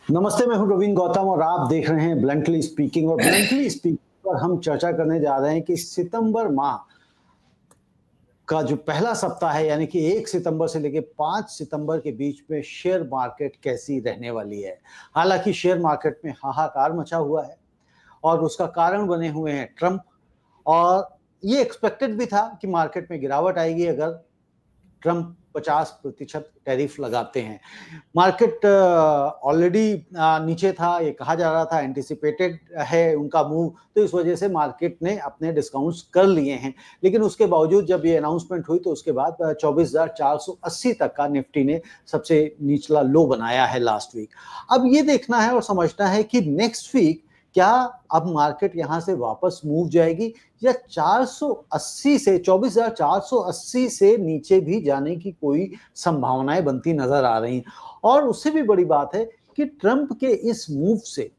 नमस्ते, मैं हूं रवीन गौतम और आप देख रहे हैं ब्लंटली स्पीकिंग। और ब्लंटली स्पीकिंग पर हम चर्चा करने जा रहे हैं कि सितंबर माह का जो पहला सप्ताह है, यानी कि 1 सितंबर से लेकर 5 सितंबर के बीच में शेयर मार्केट कैसी रहने वाली है। हालांकि शेयर मार्केट में हाहाकार मचा हुआ है और उसका कारण बने हुए हैं ट्रंप। और ये एक्सपेक्टेड भी था कि मार्केट में गिरावट आएगी अगर ट्रंप 50% टैरिफ लगाते हैं। मार्केट ऑलरेडी नीचे था, ये कहा जा रहा था, एंटिसिपेटेड है उनका मूव, तो इस वजह से मार्केट ने अपने डिस्काउंट्स कर लिए हैं। लेकिन उसके बावजूद जब ये अनाउंसमेंट हुई तो उसके बाद 24,480 तक का निफ्टी ने सबसे निचला लो बनाया है लास्ट वीक। अब ये देखना है और समझना है कि नेक्स्ट वीक क्या अब मार्केट यहां से वापस मूव जाएगी या 480 से 24,480 से नीचे भी जाने की कोई संभावनाएं बनती नजर आ रही हैं। और उससे भी बड़ी बात है कि ट्रंप के इस मूव से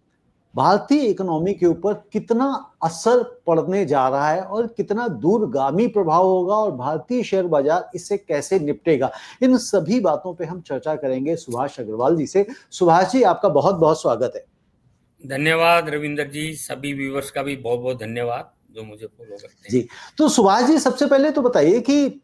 भारतीय इकोनॉमी के ऊपर कितना असर पड़ने जा रहा है और कितना दूरगामी प्रभाव होगा और भारतीय शेयर बाजार इससे कैसे निपटेगा, इन सभी बातों पे हम चर्चा करेंगे सुभाष अग्रवाल जी से। सुभाष जी, आपका बहुत बहुत स्वागत है। धन्यवाद रविंदर जी, सभी व्यूवर्स का भी बहुत बहुत धन्यवाद जो मुझे फॉलो करते हैं। जी, तो सुभाष जी, सबसे पहले तो बताइए कि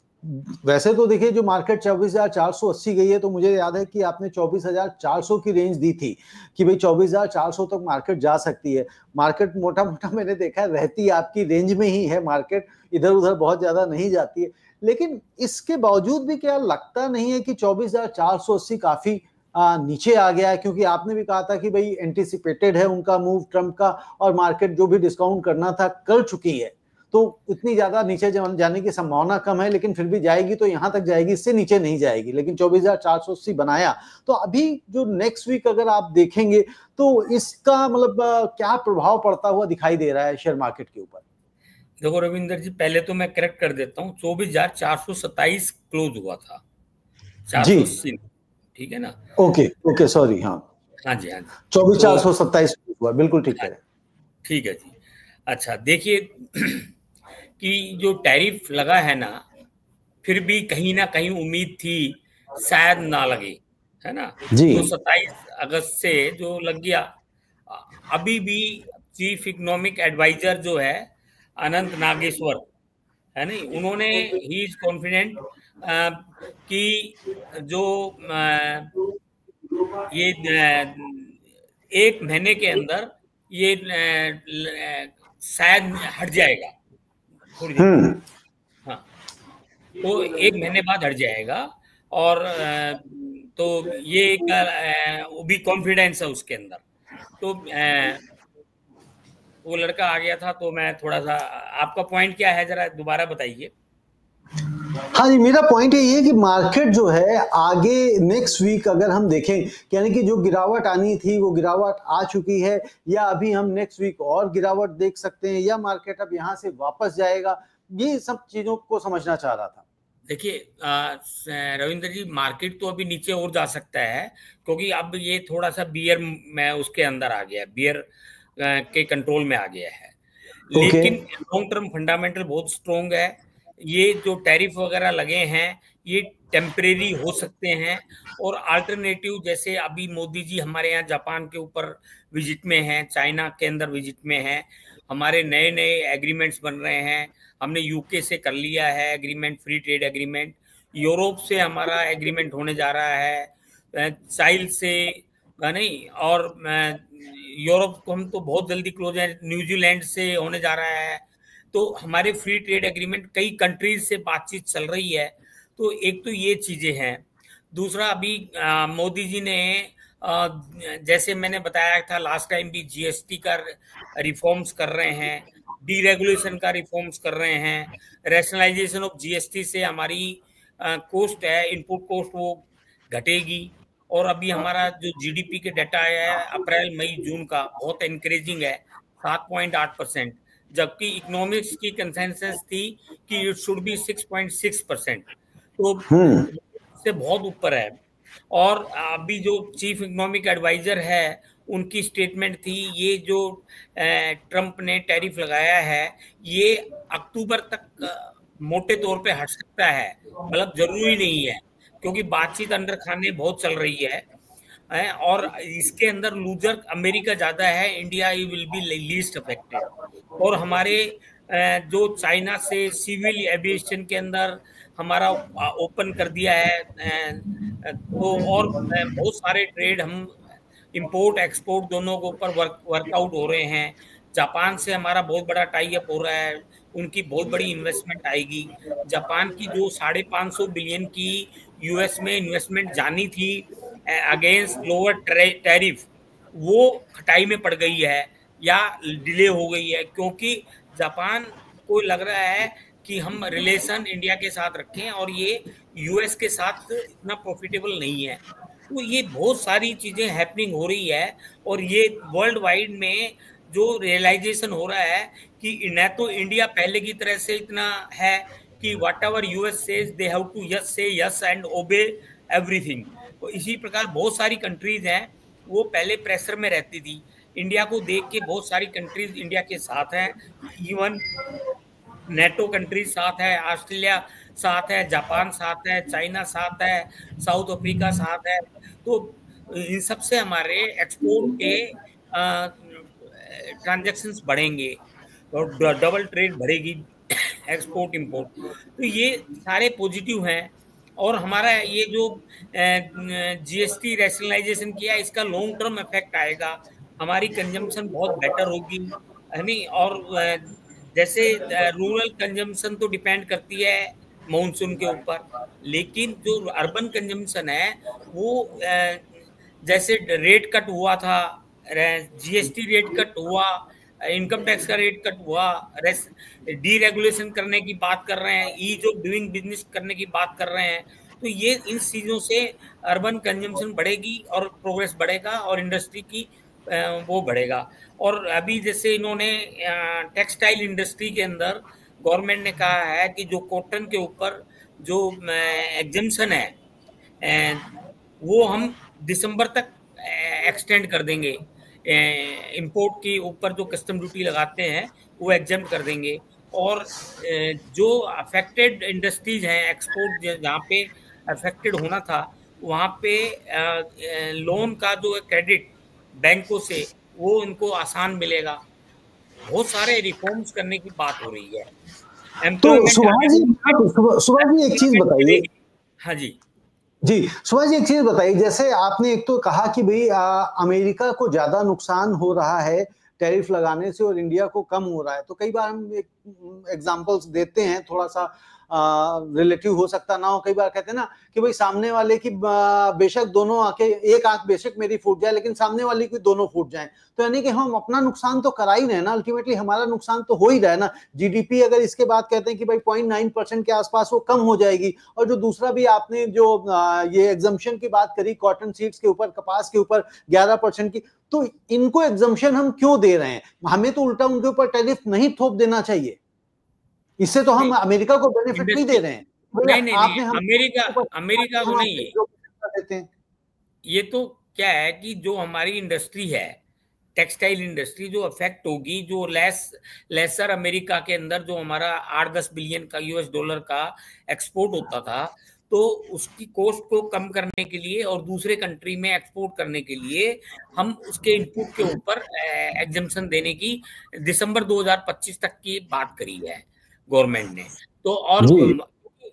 वैसे तो देखिए जो मार्केट 24,480 गई है, तो मुझे याद है कि आपने 24,400 की रेंज दी थी कि भाई 24,400 तक मार्केट जा सकती है। मार्केट मोटा मोटा मैंने देखा है रहती आपकी रेंज में ही है, मार्केट इधर उधर बहुत ज्यादा नहीं जाती है। लेकिन इसके बावजूद भी क्या लगता नहीं है कि 24,480 काफी नीचे आ गया है? क्योंकि आपने भी कहा था कि भाई एंटिसिपेटेड है उनका मूव ट्रंप का और मार्केट जो भी डिस्काउंट करना था कर चुकी है, तो इतनी ज्यादा नीचे जाने की संभावना कम है। लेकिन फिर भी जाएगी तो यहां तक जाएगी, इससे नीचे नहीं जाएगी। लेकिन 24,480 बनाया, तो अभी जो नेक्स्ट वीक अगर आप देखेंगे तो इसका मतलब क्या प्रभाव पड़ता हुआ दिखाई दे रहा है शेयर मार्केट के ऊपर? देखो रविंदर जी, पहले तो मैं करेक्ट कर देता हूँ, 24,427 क्लोज हुआ था, जी, 480, ठीक है ना? ओके ओके, सॉरी, हाँ हाँ जी, हाँ जी। 24,427 हुआ, बिल्कुल ठीक हाँ, है। ठीक है जी। अच्छा देखिए कि जो टैरिफ लगा है ना, फिर भी कहीं ना कहीं उम्मीद थी शायद ना लगे, है ना? जी, तो 27 अगस्त से जो लग गया, अभी भी चीफ इकोनॉमिक एडवाइजर जो है अनंत नागेश्वर, है नहीं, उन्होंने ही इज कॉन्फिडेंट कि जो ये 1 महीने के अंदर ये शायद हट जाएगा थोड़ी देर बाद। हाँ, तो 1 महीने बाद हट जाएगा। और तो ये एक वो भी कॉन्फिडेंस है उसके अंदर। तो वो लड़का आ गया था, तो मैं थोड़ा सा, आपका पॉइंट क्या है जरा दोबारा बताइए। हाँ जी, मेरा पॉइंट यही है कि मार्केट जो है आगे नेक्स्ट वीक अगर हम देखें, यानी कि जो गिरावट आनी थी वो गिरावट आ चुकी है, या अभी हम नेक्स्ट वीक और गिरावट देख सकते हैं, या मार्केट अब यहाँ से वापस जाएगा, ये सब चीजों को समझना चाह रहा था। देखिए रविंद्र जी, मार्केट तो अभी नीचे और जा सकता है, क्योंकि अब ये थोड़ा सा बियर में उसके अंदर आ गया, बियर के कंट्रोल में आ गया है। ओके। लेकिन लॉन्ग टर्म फंडामेंटल बहुत स्ट्रोंग है। ये जो टैरिफ वगैरह लगे हैं, ये टेम्परेरी हो सकते हैं। और अल्टरनेटिव, जैसे अभी मोदी जी हमारे यहाँ जापान के ऊपर विजिट में हैं, चाइना के अंदर विजिट में हैं, हमारे नए नए एग्रीमेंट्स बन रहे हैं। हमने यूके से कर लिया है agreement, free trade agreement. Europe से हमारा एग्रीमेंट होने जा रहा है, चाइल से नहीं, और यूरोप को हम तो बहुत जल्दी क्लोज है, न्यूजीलैंड से होने जा रहा है। तो हमारे फ्री ट्रेड एग्रीमेंट कई कंट्रीज से बातचीत चल रही है। तो एक तो ये चीजें हैं। दूसरा, अभी मोदी जी ने जैसे मैंने बताया था लास्ट टाइम भी, जीएसटी का रिफॉर्म्स कर रहे हैं, डीरेगुलेशन का रिफॉर्म्स कर रहे हैं। रैशनलाइजेशन ऑफ जीएसटी से हमारी कॉस्ट है, इनपुट कॉस्ट, वो घटेगी। और अभी हमारा जो जीडीपी के डाटा आया है अप्रैल मई जून का, बहुत एनकरेजिंग है, 7.8%। जबकि इकोनॉमिक्स की कंसेंसस थी कि इट शुड बी 6.6%। तो से बहुत ऊपर है। और अभी जो चीफ इकोनॉमिक एडवाइजर है, उनकी स्टेटमेंट थी, ये जो ट्रंप ने टैरिफ लगाया है, ये अक्टूबर तक मोटे तौर पे हट सकता है, मतलब जरूरी नहीं है, क्योंकि बातचीत अंडर खाने बहुत चल रही है। और इसके अंदर लूजर अमेरिका ज्यादा है, India will be least affected. और हमारे जो चाइना से सिविल एविएशन के अंदर हमारा ओपन कर दिया है, तो और बहुत सारे ट्रेड हम इंपोर्ट एक्सपोर्ट दोनों के ऊपर वर्कआउट हो रहे हैं। जापान से हमारा बहुत बड़ा टाई अप हो रहा है, उनकी बहुत बड़ी इन्वेस्टमेंट आएगी। जापान की जो 550 बिलियन की यूएस में इन्वेस्टमेंट जानी थी अगेंस्ट लोअर टैरिफ, वो खटाई में पड़ गई है या डिले हो गई है, क्योंकि जापान को लग रहा है कि हम रिलेशन इंडिया के साथ रखें और ये यूएस के साथ इतना प्रॉफिटेबल नहीं है। तो ये बहुत सारी चीजें हैपनिंग हो रही है, और ये वर्ल्ड वाइड में जो रियलाइजेशन हो रहा है कि न तो इंडिया पहले की तरह से इतना है कि whatever US says they have to yes say yes and obey everything. तो इसी प्रकार बहुत सारी कंट्रीज हैं, वो पहले प्रेशर में रहती थी। इंडिया को देख के बहुत सारी कंट्रीज इंडिया के साथ हैं, इवन नेटो कंट्रीज साथ है, ऑस्ट्रेलिया साथ है, जापान साथ है, चाइना साथ है, साउथ अफ्रीका साथ है। तो इन सब से हमारे एक्सपोर्ट के ट्रांजैक्शंस बढ़ेंगे और डबल ट्रेड बढ़ेगी, एक्सपोर्ट इंपोर्ट। तो ये सारे पॉजिटिव हैं। और हमारा ये जो जीएसटी रैशनलाइजेशन किया, इसका लॉन्ग टर्म इफेक्ट आएगा, हमारी कंजम्पशन बहुत बेटर होगी, है नहीं। और जैसे रूरल कंजम्पशन तो डिपेंड करती है मानसून के ऊपर, लेकिन जो अर्बन कंजम्पशन है वो जैसे रेट कट हुआ था, जीएसटी रेट कट हुआ, इनकम टैक्स का रेट कट हुआ, डीरेगुलेशन करने की बात कर रहे हैं, ईज ऑफ डूइंग बिजनेस करने की बात कर रहे हैं। तो ये इन चीजों से अर्बन कंजम्पशन बढ़ेगी और प्रोग्रेस बढ़ेगा और इंडस्ट्री की वो बढ़ेगा। और अभी जैसे इन्होंने टेक्सटाइल इंडस्ट्री के अंदर गवर्नमेंट ने कहा है कि जो कॉटन के ऊपर जो एग्जम्पशन है वो हम दिसंबर तक एक्सटेंड कर देंगे, इंपोर्ट के ऊपर जो कस्टम ड्यूटी लगाते हैं वो एग्जम्प्ट कर देंगे। और जो अफेक्टेड इंडस्ट्रीज हैं, एक्सपोर्ट जहाँ पे अफेक्टेड होना था, वहाँ पे लोन का जो क्रेडिट बैंकों से वो उनको आसान मिलेगा। बहुत सारे रिफॉर्म्स करने की बात हो रही है। तो सुभाष जी एक चीज बताइए। हाँ जी जी सुभाष जी एक चीज बताइए, जैसे आपने एक तो कहा कि भाई अमेरिका को ज्यादा नुकसान हो रहा है टैरिफ लगाने से और इंडिया को कम हो रहा है, तो कई बार हम एग्जांपल्स देते हैं, थोड़ा सा रिलेटिव हो सकता ना हो। कई बार कहते हैं ना कि भाई सामने वाले की बेशक दोनों आंखें, एक आंख बेशक मेरी फूट जाए लेकिन सामने वाले की दोनों फूट जाएं, तो यानी कि हम अपना नुकसान तो करा ही रहे ना, अल्टीमेटली हमारा नुकसान तो हो ही रहा है ना। जीडीपी अगर इसके बाद कहते हैं कि भाई 0.9% के आसपास वो कम हो जाएगी, और जो दूसरा भी आपने जो ये एग्जम्पशन की बात करी कॉटन सीड्स के ऊपर, कपास के ऊपर 11% की, तो इनको एग्जम्पशन हम क्यों दे रहे हैं? हमें तो उल्टा उनके ऊपर टैरिफ नहीं थोप देना चाहिए, इससे तो हम अमेरिका को बेनिफिट नहीं दे रहे हैं। नहीं, अमेरिका को नहीं देते हैं। ये तो क्या है कि जो हमारी इंडस्ट्री है, टेक्सटाइल इंडस्ट्री, जो अफेक्ट होगी, जो लेसर अमेरिका के अंदर जो हमारा 8-10 बिलियन का यूएस डॉलर का एक्सपोर्ट होता था, तो उसकी कॉस्ट को कम करने के लिए और दूसरे कंट्री में एक्सपोर्ट करने के लिए हम उसके इनपुट के ऊपर एग्जम्पशन देने की दिसंबर 2025 तक की बात करी है गवर्नमेंट ने। तो और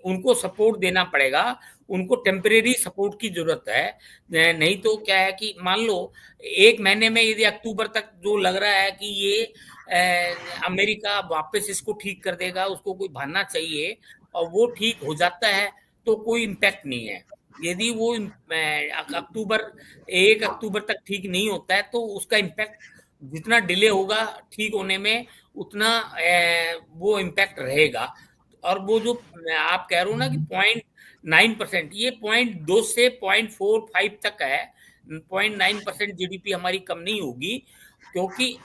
उनको सपोर्ट देना पड़ेगा, उनको टेम्परेरी सपोर्ट की जरूरत है। नहीं तो क्या है कि मान लो एक महीने में यदि अक्टूबर तक जो लग रहा है कि ये अमेरिका वापस इसको ठीक कर देगा, उसको कोई भानना चाहिए, और वो ठीक हो जाता है तो कोई इम्पैक्ट नहीं है। यदि वो 1 अक्टूबर तक ठीक नहीं होता है तो उसका इम्पैक्ट जितना डिले होगा ठीक होने में उतना वो इम्पैक्ट रहेगा। और वो जो आप कह रहे हो ना कि 0.9%, ये 0.2 से 0.45 तक है। 0.9% जीडीपी हमारी कम नहीं होगी, क्योंकि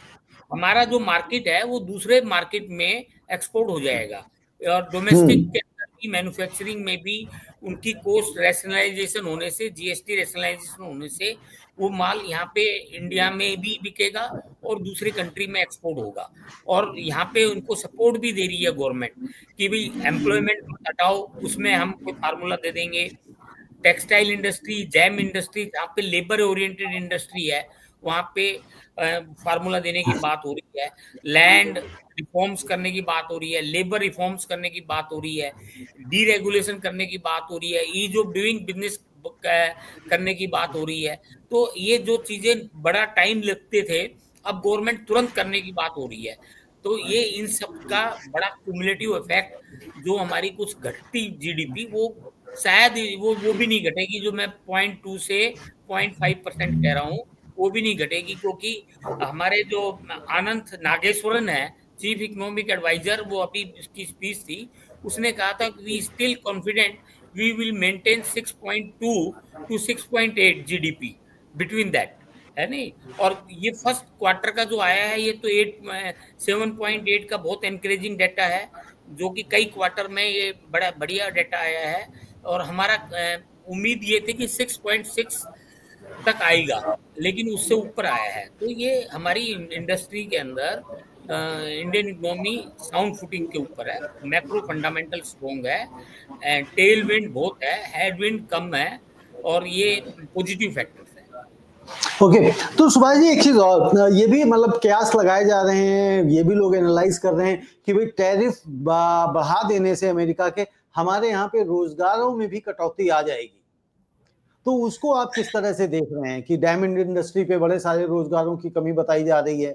हमारा जो मार्केट है वो दूसरे मार्केट में एक्सपोर्ट हो जाएगा, और डोमेस्टिक के अंदर की मैन्युफैक्चरिंग में भी उनकी कॉस्ट रैशनलाइजेशन होने से, जीएसटी रैशनलाइजेशन होने से वो माल यहाँ पे इंडिया में भी बिकेगा और दूसरी कंट्री में एक्सपोर्ट होगा। और यहाँ पे उनको सपोर्ट भी दे रही है गवर्नमेंट कि भाई एम्प्लॉयमेंट हटाओ, उसमें हम कोई फार्मूला दे देंगे, टेक्सटाइल इंडस्ट्री, जैम इंडस्ट्री, जहाँ पे लेबर ओरिएंटेड इंडस्ट्री है, वहाँ पे फार्मूला देने की बात हो रही है, लैंड रिफॉर्म्स करने की बात हो रही है, लेबर रिफॉर्म्स करने की बात हो रही है, डीरेगुलेशन करने की बात हो रही है, ईज ऑफ डूइंग बिजनेस करने की बात हो रही है। तो ये जो चीजें बड़ा टाइम लगते थे, अब गवर्नमेंट तुरंत करने की बात हो रही है। तो ये इन सब का बड़ा क्यूमुलेटिव इफेक्ट, जो हमारी कुछ घटती जीडीपी, वो शायद वो भी नहीं घटेगी, जो मैं 0.2 से 0.5% कह रहा हूँ, वो भी नहीं घटेगी, क्योंकि हमारे जो आनंद नागेश्वरन है, चीफ इकोनॉमिक एडवाइजर, वो अभी उसकी स्पीच थी, उसने कहा था कि we still confident we will maintain 6.2 to 6.8 GDP, between that, है नहीं। और ये फर्स्ट क्वार्टर का जो आया है, ये तो 7.8 का बहुत एनकरेजिंग डाटा है, जो कि कई क्वार्टर में ये बड़ा बढ़िया डाटा आया है। और हमारा उम्मीद ये थी कि 6.6 तक आएगा, लेकिन उससे ऊपर आया है। तो ये हमारी इंडस्ट्री के अंदर इंडियन इकोनॉमी साउंड फुटिंग के ऊपर है, मैक्रो फंडामेंटल स्ट्रॉन्ग है, टेल विंड बहुत है, हेड विंड कम है, और ये पॉजिटिव फैक्टर्स है। ओके, तो सुभाष जी एक चीज और, ये भी मतलब कयास लगाए जा रहे हैं, ये भी लोग एनालाइज कर रहे हैं कि भाई टैरिफ बढ़ा देने से अमेरिका के हमारे यहाँ पे रोजगारों में भी कटौती आ जाएगी। तो उसको आप किस तरह से देख रहे हैं कि डायमंड इंडस्ट्री पे बड़े सारे रोजगारों की कमी बताई जा रही है?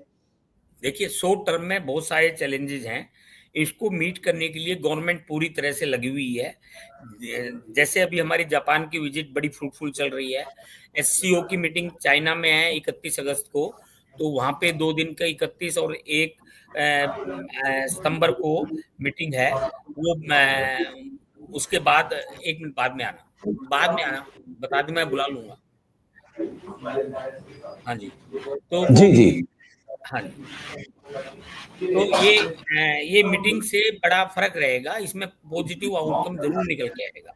देखिए, शॉर्ट टर्म में बहुत सारे चैलेंजेस हैं, इसको मीट करने के लिए गवर्नमेंट पूरी तरह से लगी हुई है। जैसे अभी हमारी जापान की विजिट बड़ी फ्रूटफुल चल रही है, एससीओ की मीटिंग चाइना में है 31 अगस्त को, तो वहाँ पे 2 दिन का 31 और 1 सितंबर को मीटिंग है। वो उसके बाद 1 मिनट बाद में आना बता दी, मैं बुला लूंगा। हाँ जी, तो वो, जी जी, हाँ जी, तो ये मीटिंग से बड़ा फर्क रहेगा, इसमें पॉजिटिव आउटकम जरूर निकल के आएगा।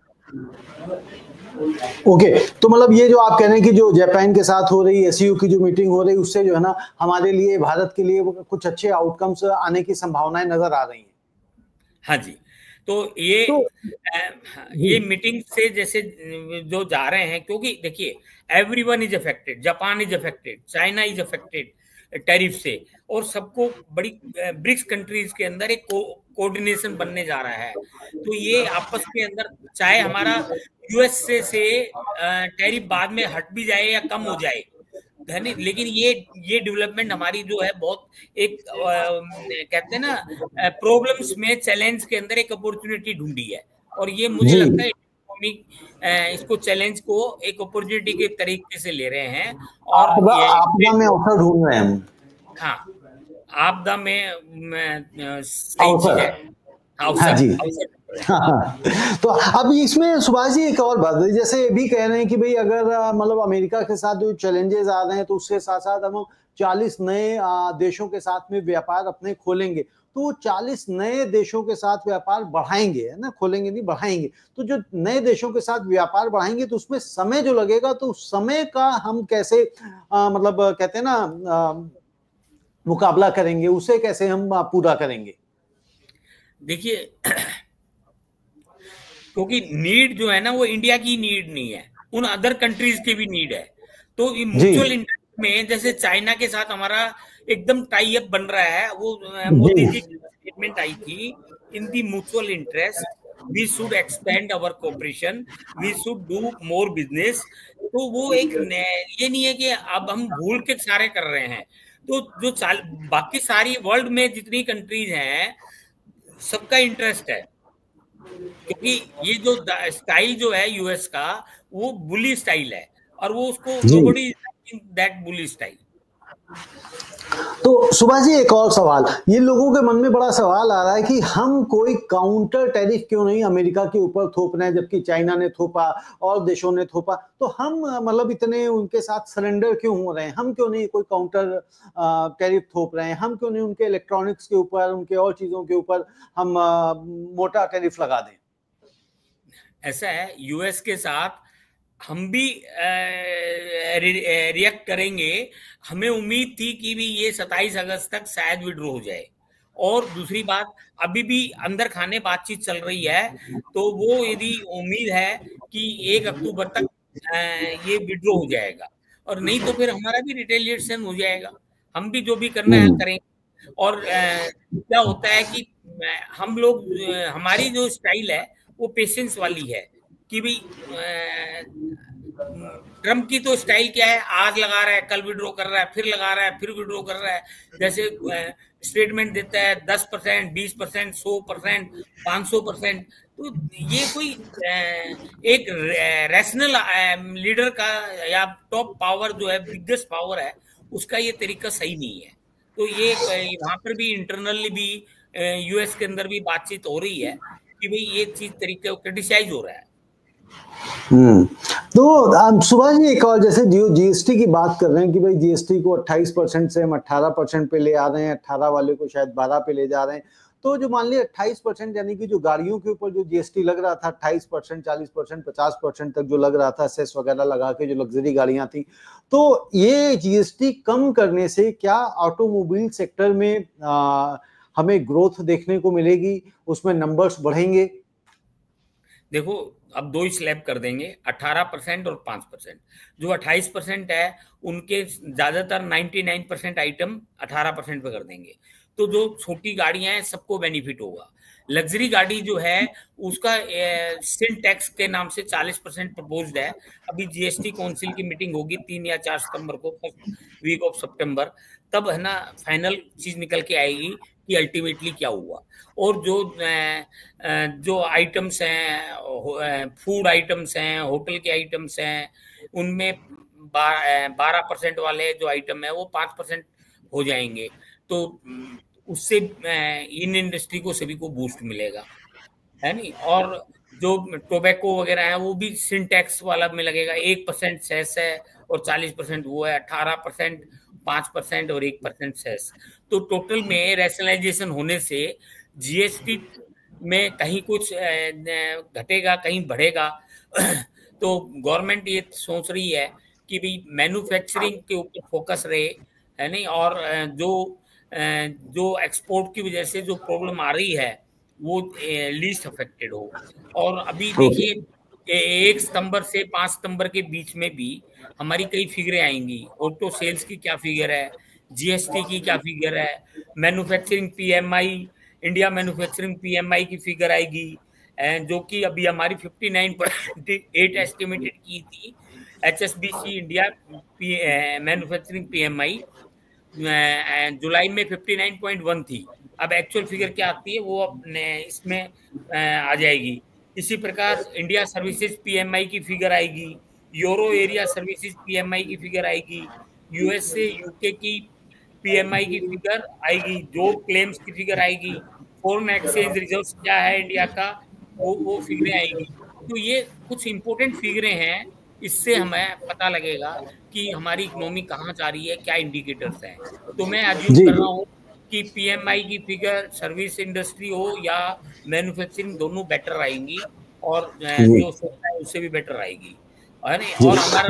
ओके, तो मतलब ये जो आप कह रहे हैं कि जो जापान के साथ हो रही एससीओ की जो मीटिंग हो रही, उससे जो है ना हमारे लिए, भारत के लिए कुछ अच्छे आउटकम्स आने की संभावनाएं नजर आ रही हैं। हाँ जी, तो ये मीटिंग से जैसे जो जा रहे हैं, क्योंकि देखिए everyone is affected, Japan is affected, China is affected tariff से, और सबको बड़ी ब्रिक्स कंट्रीज के अंदर एक कोऑर्डिनेशन बनने जा रहा है। तो ये आपस के अंदर, चाहे हमारा यूएस से टैरिफ बाद में हट भी जाए या कम हो जाए, लेकिन ये डेवलपमेंट हमारी जो है बहुत एक कहते हैं ना, प्रॉब्लम्स में चैलेंज के अंदर एक अपॉर्चुनिटी ढूंढी है, और ये मुझे लगता है इसको चैलेंज को एक अपॉर्चुनिटी के तरीके से ले रहे हैं। और आपदा में अवसर ढूंढ रहे हैं हम। हाँ, आपदा में सही चीज है, हाँ जी। अवसर। हाँ, तो अब इसमें सुभाष जी एक और बात, जैसे ये भी कह रहे हैं कि भाई अगर मतलब अमेरिका के साथ जो चैलेंजेस आ रहे हैं, तो उसके साथ साथ हम 40 नए देशों के साथ में व्यापार अपने खोलेंगे, तो 40 नए देशों के साथ व्यापार बढ़ाएंगे, है ना, खोलेंगे नहीं बढ़ाएंगे। तो जो नए देशों के साथ व्यापार बढ़ाएंगे, तो उसमें समय जो लगेगा, तो समय का हम कैसे मतलब कहते हैं ना मुकाबला करेंगे, उसे कैसे हम पूरा करेंगे? देखिए, क्योंकि नीड जो है ना, वो इंडिया की नीड नहीं है, उन अदर कंट्रीज की भी नीड है। तो म्यूचुअल इंटरेस्ट में, जैसे चाइना के साथ हमारा एकदम टाई अप बन रहा है, वो मोदी जी की स्टेटमेंट आई थी, in the mutual interest we should expand our cooperation, we should do more business. तो वो एक ये नहीं है कि अब हम भूल के सारे कर रहे हैं। तो जो बाकी सारी वर्ल्ड में जितनी कंट्रीज हैं, सबका इंटरेस्ट है, क्योंकि ये जो स्टाइल जो है यूएस का, वो बुली स्टाइल है, और वो उसको नोबडी दैट बुली स्टाइल। तो सुभाष जी एक और सवाल, ये लोगों के मन में बड़ा सवाल आ रहा है कि हम कोई काउंटर टैरिफ क्यों नहीं अमेरिका के ऊपर थोप रहे हैं, जबकि चाइना ने थोपा और देशों ने थोपा, तो हम मतलब इतने उनके साथ सरेंडर क्यों हो रहे हैं? हम क्यों नहीं कोई काउंटर टैरिफ थोप रहे हैं? हम क्यों नहीं उनके इलेक्ट्रॉनिक्स के ऊपर, उनके और चीजों के ऊपर हम मोटा टैरिफ लगा दें? ऐसा है, यूएस के साथ हम भी रिएक्ट करेंगे। हमें उम्मीद थी कि भी ये 27 अगस्त तक शायद विड्रॉ हो जाए, और दूसरी बात, अभी भी अंदर खाने बातचीत चल रही है, तो वो यदि उम्मीद है कि 1 अक्टूबर तक ये विड्रॉ हो जाएगा, और नहीं तो फिर हमारा भी रिटेलिएशन हो जाएगा, हम भी जो भी करना है करेंगे। और क्या होता है कि हम लोग, हमारी जो स्टाइल है वो पेशेंस वाली है कि भाई ट्रम्प की तो स्टाइल क्या है, आज लगा रहा है, कल विड्रॉ कर रहा है, फिर लगा रहा है, फिर विड्रॉ कर रहा है। जैसे स्टेटमेंट देता है 10%, 20%, 100%, 500%। तो ये कोई एक रैशनल लीडर का या टॉप पावर जो है, बिगेस्ट पावर है, उसका ये तरीका सही नहीं है। तो ये वहां पर भी इंटरनली भी यूएस के अंदर भी बातचीत हो रही है कि भाई ये चीज तरीके क्रिटिसाइज हो रहा है। तो सुभाष जी, एक और जैसे जीएसटी की बात कर रहे हैं कि भाई जीएसटी को 28% से हम 18% पे ले आ रहे हैं, 18 वाले को शायद 12 पे ले जा रहे हैं। तो जो मान लिया 28%, यानी कि जो गाड़ियों के ऊपर जो जीएसटी लग रहा था 28%, 40%, 50% तक जो लग रहा था सेस वगैरह लगा के, जो लग्जरी गाड़ियां थी, तो ये जीएसटी कम करने से क्या ऑटोमोबाइल सेक्टर में हमें ग्रोथ देखने को मिलेगी, उसमें नंबर्स बढ़ेंगे? देखो, अब 2 स्लैब कर देंगे, 18% और 5%। जो 28% है उनके ज्यादातर 99% आइटम 18% पे कर देंगे, तो जो छोटी गाड़ियां हैं सबको बेनिफिट होगा। लग्जरी गाड़ी जो है उसका सेल टैक्स के नाम से 40% प्रपोज्ड है। अभी जीएसटी काउंसिल की मीटिंग होगी 3 या 4 सितंबर को, फर्स्ट वीक ऑफ सितंबर, तब है ना फाइनल चीज निकल के आएगी कि अल्टीमेटली क्या हुआ। और जो आइटम्स हैं, फूड आइटम्स हैं, होटल के आइटम्स हैं, उनमें 12% वाले जो आइटम है वो 5% हो जाएंगे। तो उससे इन इंडस्ट्री को सभी को बूस्ट मिलेगा, है नहीं। और जो टोबैको वगैरह है वो भी सिंटैक्स वाला में लगेगा, 1% सेस है और 40% वो है, 18%, 5% और 1% सेस। तो टोटल में रैशनलाइजेशन होने से जीएसटी में कहीं कुछ घटेगा, कहीं बढ़ेगा। तो गवर्नमेंट ये सोच रही है कि भाई मैन्युफैक्चरिंग के ऊपर फोकस रहे, है नहीं। और जो एक्सपोर्ट की वजह से जो प्रॉब्लम आ रही है वो लीस्ट अफेक्टेड हो। और अभी देखिए 1 सितंबर से 5 सितंबर के बीच में भी हमारी कई फिगरें आएंगी। ऑटो सेल्स की क्या फिगर है, जीएसटी की क्या फिगर है, manufacturing PMI, India manufacturing PMI की फिगर आएगी, जो कि अभी हमारी 59.8 एस्टिमेटेड की थी। एचएसबीसी इंडिया मैन्युफैक्चरिंग पीएमआई जुलाई में 59.1 थी। अब एक्चुअल फिगर क्या आती है वो अपने इसमें आ जाएगी। इसी प्रकार इंडिया सर्विसेज पीएमआई की फिगर आएगी, यूरो एरिया सर्विसेज पीएमआई की फिगर आएगी, यूएसए यूके की पीएमआई की फिगर आएगी, जॉब क्लेम्स की फिगर आएगी, फॉरेन एक्सचेंज रिजर्व क्या है इंडिया का वो फिगरें आएगी। तो ये कुछ इंपॉर्टेंट फिगरें हैं, इससे हमें पता लगेगा कि हमारी इकोनॉमी कहाँ जा रही है, क्या इंडिकेटर्स हैं। तो मैं अज्यूम कर रहा हूँ कि पीएमआई की फिगर सर्विस इंडस्ट्री हो या मैन्युफैक्चरिंग दोनों बेटर आएंगी, और जो सोचता है उससे भी बेटर आएगी, है नहीं। और हमारा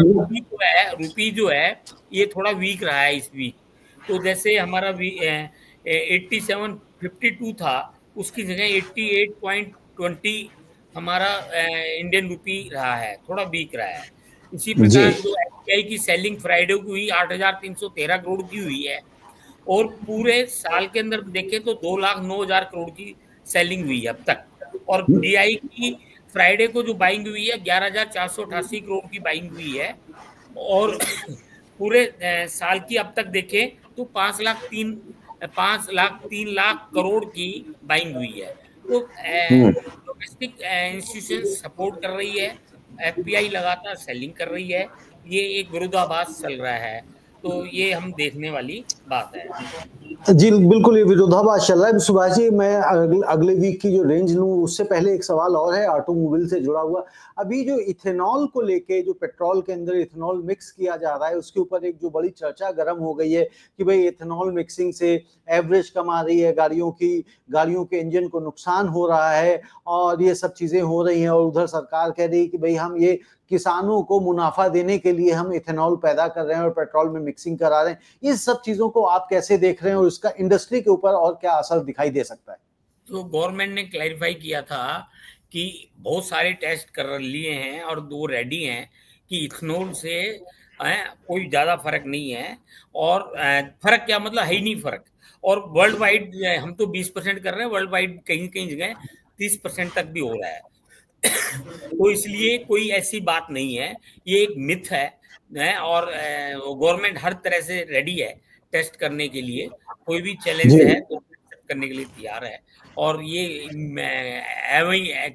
रूपी जो है ये थोड़ा वीक रहा है इस वीक। तो जैसे हमारा 87.52 था, उसकी जगह 88.20 हमारा इंडियन रूपी रहा है, थोड़ा वीक रहा है। इसी प्रकार जो एसबीआई की सेलिंग फ्राइडे को हुई 8,313 करोड़ की हुई है, और पूरे साल के अंदर देखें तो 2,09,000 करोड़ की सेलिंग हुई है अब तक। और डीआई की फ्राइडे को जो बाइंग हुई है 11,488 करोड़ की बाइंग हुई है, और पूरे साल की अब तक देखें तो 5,03,00,000 करोड़ की बाइंग हुई है। तो डोमेस्टिक इंस्टीट्यूशन सपोर्ट कर रही है, एफपीआई लगातार सेलिंग कर रही है, ये एक विरोधाभास चल रहा है। तो ये हम देखने वाली बात है। जी बिल्कुल, ये विरोधाभास चल रहा है। सुभाष जी, मैं अगले वीक की जो रेंज लूं उससे पहले एक सवाल और है ऑटोमोबाइल से जुड़ा हुआ। अभी जो इथेनॉल को लेके, जो पेट्रोल के अंदर इथेनॉल मिक्स किया जा रहा है, उसके ऊपर एक जो बड़ी चर्चा गर्म हो गई है कि भाई इथेनॉल मिक्सिंग से एवरेज कम आ रही है, गाड़ियों के इंजन को नुकसान हो रहा है, और ये सब चीजें हो रही हैं। और उधर सरकार कह रही है कि भाई हम ये किसानों को मुनाफा देने के लिए हम इथेनॉल पैदा कर रहे हैं और पेट्रोल में मिक्सिंग करा रहे हैं। ये सब चीजों को आप कैसे देख रहे हैं और इसका इंडस्ट्री के ऊपर और क्या असर दिखाई दे सकता है? तो गवर्नमेंट ने क्लैरिफाई किया था कि बहुत सारे टेस्ट कर लिए हैं और दो रेडी हैं कि इथेनॉल से कोई ज़्यादा फर्क नहीं है। और फर्क क्या मतलब है ही नहीं फर्क। और वर्ल्ड वाइड हम तो 20% कर रहे हैं, वर्ल्ड वाइड कहीं कहीं जगह 30% तक भी हो रहा है। तो इसलिए कोई ऐसी बात नहीं है, ये एक मिथ है। और गवर्नमेंट हर तरह से रेडी है टेस्ट करने के लिए। कोई भी चैलेंज है तो एक्सेप्ट करने के लिए तैयार है। और ये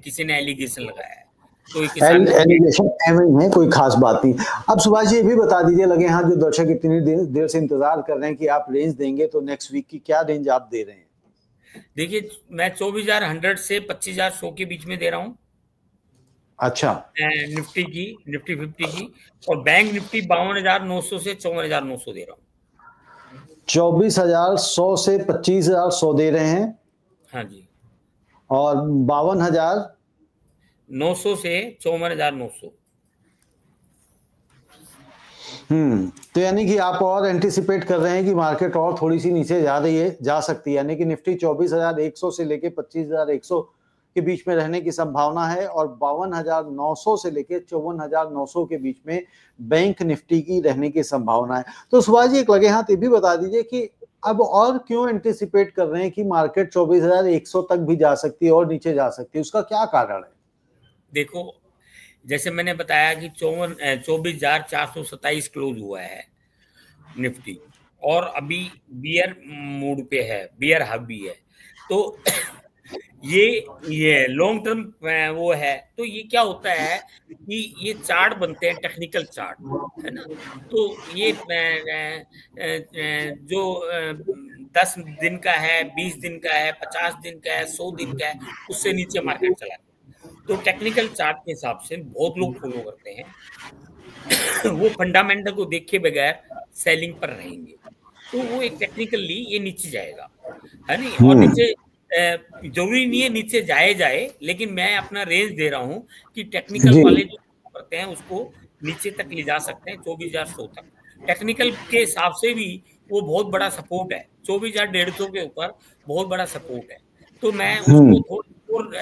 किसी ने एलिगेशन लगाया है, तो एलिगेशन एवं है, कोई खास बात नहीं। अब सुभाष जी ये भी बता दीजिए, लगे हाथ जो दर्शक इतनी देर से इंतजार कर रहे हैं कि आप रेंज देंगे, तो नेक्स्ट वीक की क्या रेंज आप दे रहे हैं? देखिए, मैं 24,100 से 25,100 के बीच में दे रहा हूँ। अच्छा। निफ्टी 50 की, और बैंक निफ्टी 52,900 से 54,900 दे रहा हूँ। 24,100 से 25,100 दे रहे हैं। हाँ जी। और 52,900 से 54,900। तो यानी कि आप और एंटिसिपेट कर रहे हैं कि मार्केट और थोड़ी सी नीचे जा सकती है, यानी कि निफ्टी 24,100 से लेके 25,100 के बीच में रहने की संभावना है, और 52,900 से लेके 54,900 के बीच में बैंक निफ्टी की रहने की संभावना है। तो सुभाष जी एक लगे हाथ ये भी बता दीजिए कि अब और क्यों एंटिसिपेट कर रहे हैं कि मार्केट 24,100 तक भी जा सकती है और नीचे जा सकती है, उसका क्या कारण है? देखो, जैसे मैंने बताया कि 24,427 क्लोज हुआ है निफ्टी, और अभी बियर मूड पे है, बियर हब भी है। तो ये लॉन्ग टर्म वो है। तो ये क्या होता है कि ये चार्ट बनते हैं, टेक्निकल चार्ट, है ना। तो ये जो 10 दिन का है, 20 दिन का है, 50 दिन का है, 100 दिन का है, उससे नीचे मार्केट चला है। तो टेक्निकल चार्ट के हिसाब से बहुत लोग फॉलो करते हैं। वो फंडामेंटल को देखे बगैर सेलिंग पर रहेंगे, तो वो एक टेक्निकली ये नीचे जाएगा, है नहीं। और नीचे जरूरी नहीं है नीचे जाए, लेकिन मैं अपना रेंज दे रहा हूँ कि टेक्निकल वाले जो करते हैं उसको नीचे तक ले जा सकते हैं, 24,100 तक। टेक्निकल के हिसाब से भी वो बहुत बड़ा सपोर्ट है, 24,150 के ऊपर बहुत बड़ा सपोर्ट है। तो मैं उसको थोड़ी और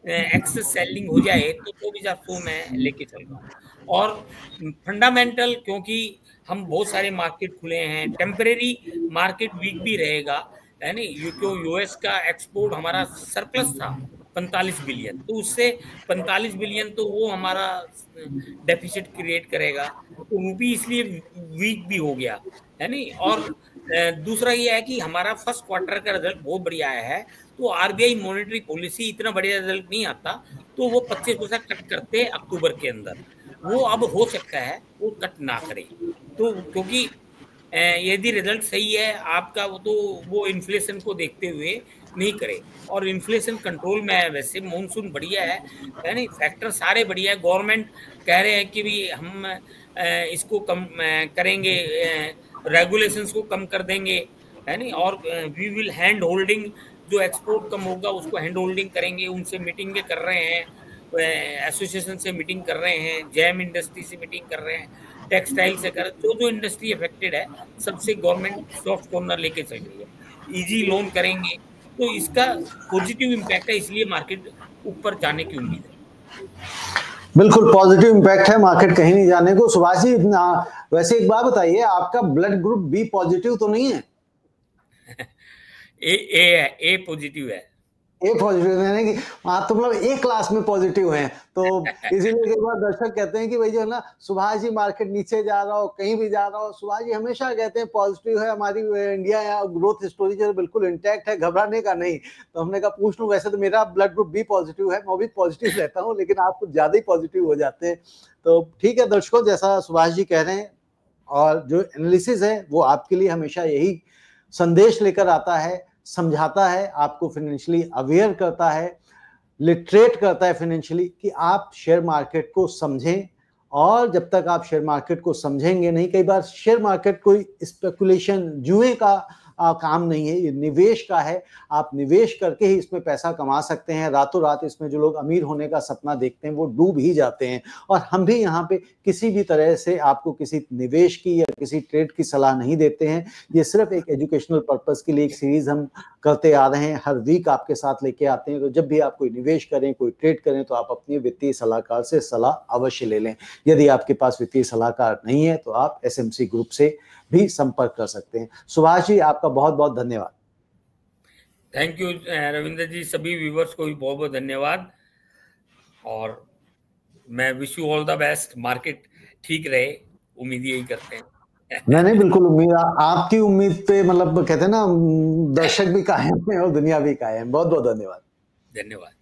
एक्सेस सेलिंग हो जाए तो 24,100 में लेके चल रहा हूँ। और फंडामेंटल, क्योंकि हम बहुत सारे मार्केट खुले हैं, टेम्परेरी मार्केट वीक भी रहेगा, है नहीं। क्यों यूएस का एक्सपोर्ट हमारा सरप्लस था 45 बिलियन, तो उससे 45 बिलियन तो वो हमारा डेफिसिट क्रिएट करेगा, तो वो भी इसलिए वीक भी हो गया, है नहीं। और दूसरा ये है कि हमारा फर्स्ट क्वार्टर का रिजल्ट बहुत बढ़िया आया है। तो आरबीआई मॉनेटरी पॉलिसी इतना बढ़िया रिजल्ट नहीं आता, तो वो 25% कट करते हैं अक्टूबर के अंदर। वो अब हो सकता है वो कट ना करे, तो क्योंकि यदि रिजल्ट सही है आपका, तो वो इन्फ्लेशन को देखते हुए नहीं करे। और इन्फ्लेशन कंट्रोल में है, वैसे मॉनसून बढ़िया है नहीं, फैक्टर सारे बढ़िया है। गवर्नमेंट कह रहे हैं कि भी हम इसको कम करेंगे, रेगुलेशंस को कम कर देंगे, है नहीं। और वी विल हैंड होल्डिंग, जो एक्सपोर्ट कम होगा उसको हैंड होल्डिंग करेंगे। उनसे मीटिंगें कर रहे हैं, एसोसिएशन से मीटिंग कर रहे हैं, जैम इंडस्ट्री से मीटिंग कर रहे हैं, टेक्सटाइल से कर, जो इंडस्ट्री अफेक्टेड है सबसे गवर्नमेंट सॉफ्ट कॉर्नर लेके चल रही है, इजी लोन करेंगे। तो इसका पॉजिटिव इम्पैक्ट है, इसलिए मार्केट ऊपर जाने की उम्मीद है। बिल्कुल पॉजिटिव इम्पैक्ट है, मार्केट कहीं नहीं जाने को। सुभाष जी वैसे एक बात बताइए, आपका ब्लड ग्रुप बी पॉजिटिव तो नहीं है? ए पॉजिटिव है। ए पॉजिटिव यानी कि आप तो मतलब ए क्लास में पॉजिटिव हैं। तो इसीलिए कई बार दर्शक कहते हैं कि भाई जो है ना, सुभाष जी मार्केट नीचे जा रहा हो, कहीं भी जा रहा हो, सुभाष जी हमेशा कहते हैं पॉजिटिव है, हमारी इंडिया या ग्रोथ स्टोरी जो है बिल्कुल इंटैक्ट है, घबराने का नहीं। तो हमने कहा पूछ लूं, वैसे तो मेरा ब्लड ग्रुप बी पॉजिटिव है, मैं भी पॉजिटिव रहता हूँ, लेकिन आप कुछ ज्यादा ही पॉजिटिव हो जाते हैं। तो ठीक है दर्शकों, जैसा सुभाष जी कह रहे हैं और जो एनालिसिस है वो आपके लिए हमेशा यही संदेश लेकर आता है, समझाता है, आपको फाइनेंशियली अवेयर करता है, लिटरेट करता है फाइनेंशियली, कि आप शेयर मार्केट को समझें। और जब तक आप शेयर मार्केट को समझेंगे नहीं, कई बार शेयर मार्केट कोई स्पेकुलेशन, जुए का काम नहीं है, ये निवेश का है। आप निवेश करके ही इसमें पैसा कमा सकते हैं। रातों रात इसमें जो लोग अमीर होने का सपना देखते हैं वो डूब ही जाते हैं। और हम भी यहाँ पे किसी भी तरह से आपको किसी निवेश की या किसी ट्रेड की सलाह नहीं देते हैं। ये सिर्फ एक एजुकेशनल पर्पस के लिए एक सीरीज हम करते आ रहे हैं, हर वीक आपके साथ लेके आते हैं। तो जब भी आप कोई निवेश करें, कोई ट्रेड करें, तो आप अपने वित्तीय सलाहकार से सलाह अवश्य ले लें। यदि आपके पास वित्तीय सलाहकार नहीं है तो आप एसएमसी ग्रुप से भी संपर्क कर सकते हैं। सुभाष जी, आपका बहुत बहुत धन्यवाद। थैंक यू रविंद्र जी, सभी व्यूवर्स को भी बहुत बहुत धन्यवाद, और मैं wish you all the best. Market ठीक रहे, उम्मीद यही करते हैं। नहीं, बिल्कुल उम्मीद, आपकी उम्मीद पे मतलब कहते हैं ना, दर्शक भी कायम है और दुनिया भी कायम। बहुत बहुत धन्यवाद। धन्यवाद।